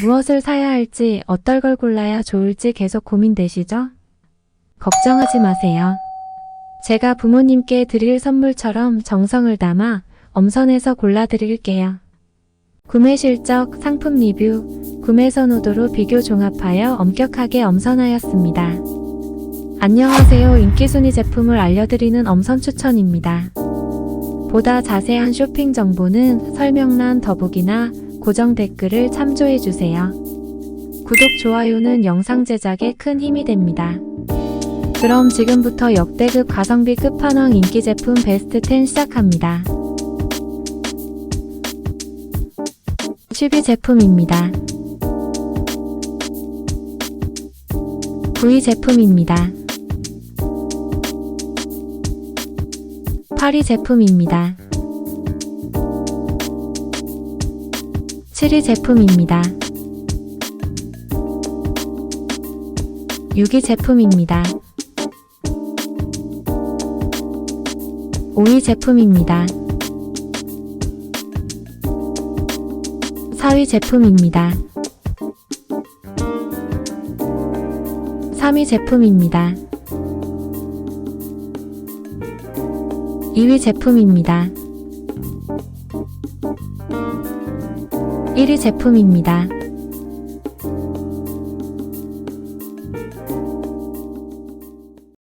무엇을 사야 할지, 어떨 걸 골라야 좋을지 계속 고민되시죠? 걱정하지 마세요. 제가 부모님께 드릴 선물처럼 정성을 담아 엄선해서 골라드릴게요. 구매 실적, 상품 리뷰, 구매 선호도로 비교 종합하여 엄격하게 엄선하였습니다. 안녕하세요. 인기순위 제품을 알려드리는 엄선 추천입니다. 보다 자세한 쇼핑 정보는 설명란 더보기나 고정 댓글을 참조해주세요. 구독, 좋아요는 영상 제작에 큰 힘이 됩니다. 그럼 지금부터 역대급 가성비 끝판왕 인기 제품 베스트 10 시작합니다. 10위 제품입니다. 9위 제품입니다. 8위 제품입니다. 7위 제품입니다. 6위 제품입니다. 5위 제품입니다. 4위 제품입니다. 3위 제품입니다. 2위 제품입니다. 1위 제품입니다.